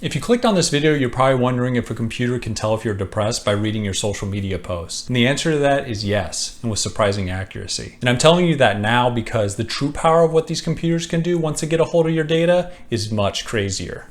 If you clicked on this video, you're probably wondering if a computer can tell if you're depressed by reading your social media posts. And the answer to that is yes, and with surprising accuracy. And I'm telling you that now because the true power of what these computers can do once they get a hold of your data is much crazier.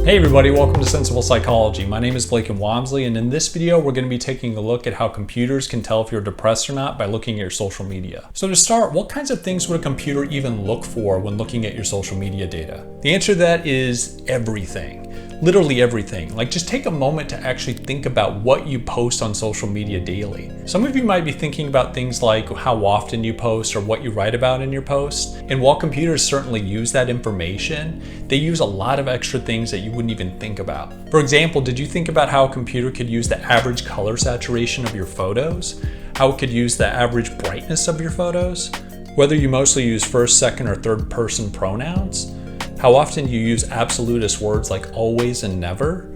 Hey everybody, welcome to Sensible Psychology. My name is Blake Wamsley, and in this video we're going to be taking a look at how computers can tell if you're depressed or not by looking at your social media. So to start, what kinds of things would a computer even look for when looking at your social media data? The answer to that is everything. Literally everything. Like, just take a moment to actually think about what you post on social media daily. Some of you might be thinking about things like how often you post or what you write about in your posts. And while computers certainly use that information, they use a lot of extra things that you wouldn't even think about. For example, did you think about how a computer could use the average color saturation of your photos? How it could use the average brightness of your photos? Whether you mostly use first, second, or third person pronouns? How often you use absolutist words like always and never?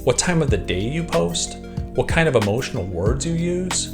What time of the day you post? What kind of emotional words you use?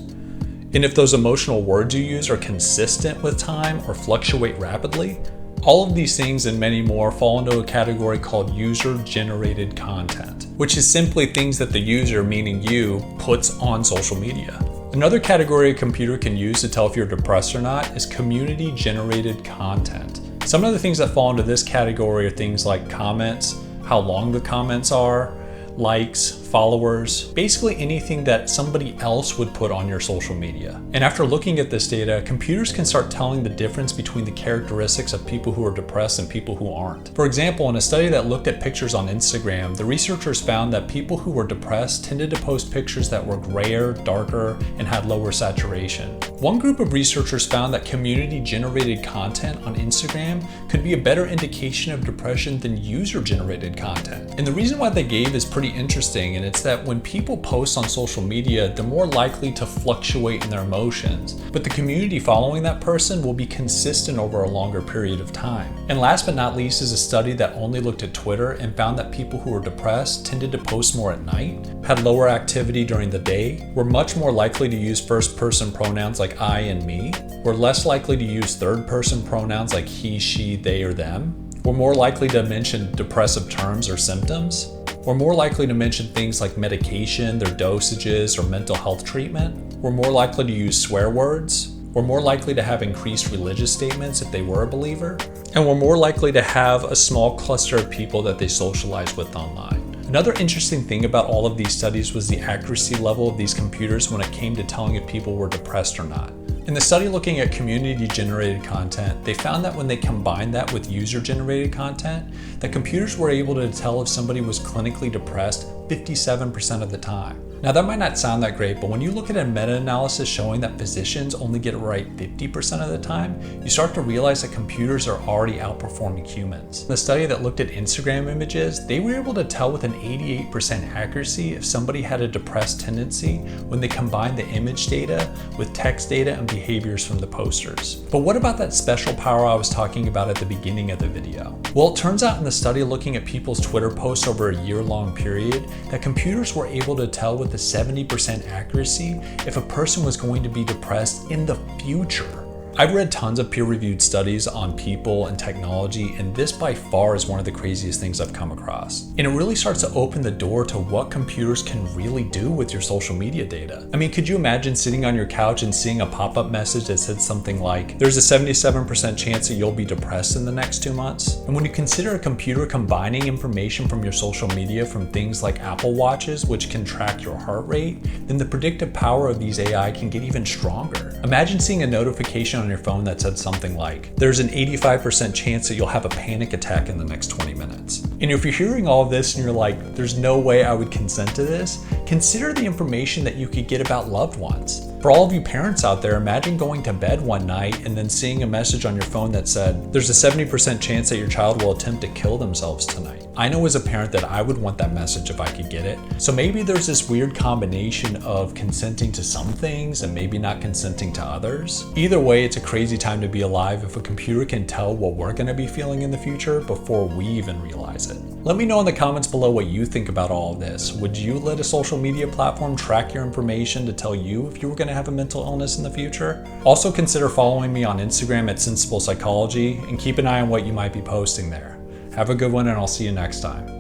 And if those emotional words you use are consistent with time or fluctuate rapidly? All of these things and many more fall into a category called user-generated content, which is simply things that the user, meaning you, puts on social media. Another category a computer can use to tell if you're depressed or not is community-generated content. Some of the things that fall into this category are things like comments, how long the comments are, likes, followers, basically anything that somebody else would put on your social media. And after looking at this data, computers can start telling the difference between the characteristics of people who are depressed and people who aren't. For example, in a study that looked at pictures on Instagram, the researchers found that people who were depressed tended to post pictures that were grayer, darker, and had lower saturation. One group of researchers found that community-generated content on Instagram could be a better indication of depression than user-generated content. And the reason why they gave is pretty interesting, and it's that when people post on social media, they're more likely to fluctuate in their emotions, but the community following that person will be consistent over a longer period of time. And last but not least is a study that only looked at Twitter and found that people who were depressed tended to post more at night, had lower activity during the day, were much more likely to use first-person pronouns like I and me, were less likely to use third-person pronouns like he, she, they, or them, were more likely to mention depressive terms or symptoms, were more likely to mention things like medication, their dosages, or mental health treatment, were more likely to use swear words, were more likely to have increased religious statements if they were a believer, and were more likely to have a small cluster of people that they socialize with online. Another interesting thing about all of these studies was the accuracy level of these computers when it came to telling if people were depressed or not. In the study looking at community-generated content, they found that when they combined that with user-generated content, that computers were able to tell if somebody was clinically depressed 57% of the time. Now that might not sound that great, but when you look at a meta-analysis showing that physicians only get it right 50% of the time, you start to realize that computers are already outperforming humans. In the study that looked at Instagram images, they were able to tell with an 88% accuracy if somebody had a depressed tendency when they combined the image data with text data and behaviors from the posters. But what about that special power I was talking about at the beginning of the video? Well, it turns out in the study looking at people's Twitter posts over a year-long period, that computers were able to tell with a 70% accuracy if a person was going to be depressed in the future. I've read tons of peer-reviewed studies on people and technology, and this by far is one of the craziest things I've come across. And it really starts to open the door to what computers can really do with your social media data. I mean, could you imagine sitting on your couch and seeing a pop-up message that said something like, there's a 77% chance that you'll be depressed in the next 2 months? And when you consider a computer combining information from your social media from things like Apple Watches, which can track your heart rate, then the predictive power of these AI can get even stronger. Imagine seeing a notification on your phone that said something like, there's an 85% chance that you'll have a panic attack in the next 20 minutes. And if you're hearing all of this and you're like, there's no way I would consent to this, consider the information that you could get about loved ones. For all of you parents out there, imagine going to bed one night and then seeing a message on your phone that said, there's a 70% chance that your child will attempt to kill themselves tonight. I know as a parent that I would want that message if I could get it. So maybe there's this weird combination of consenting to some things and maybe not consenting to others. Either way, it's a crazy time to be alive if a computer can tell what we're going to be feeling in the future before we even realize it. Let me know in the comments below what you think about all of this. Would you let a social media platform track your information to tell you if you were going to have a mental illness in the future. Also consider following me on Instagram at Sensible Psychology and keep an eye on what you might be posting there. Have a good one, and I'll see you next time.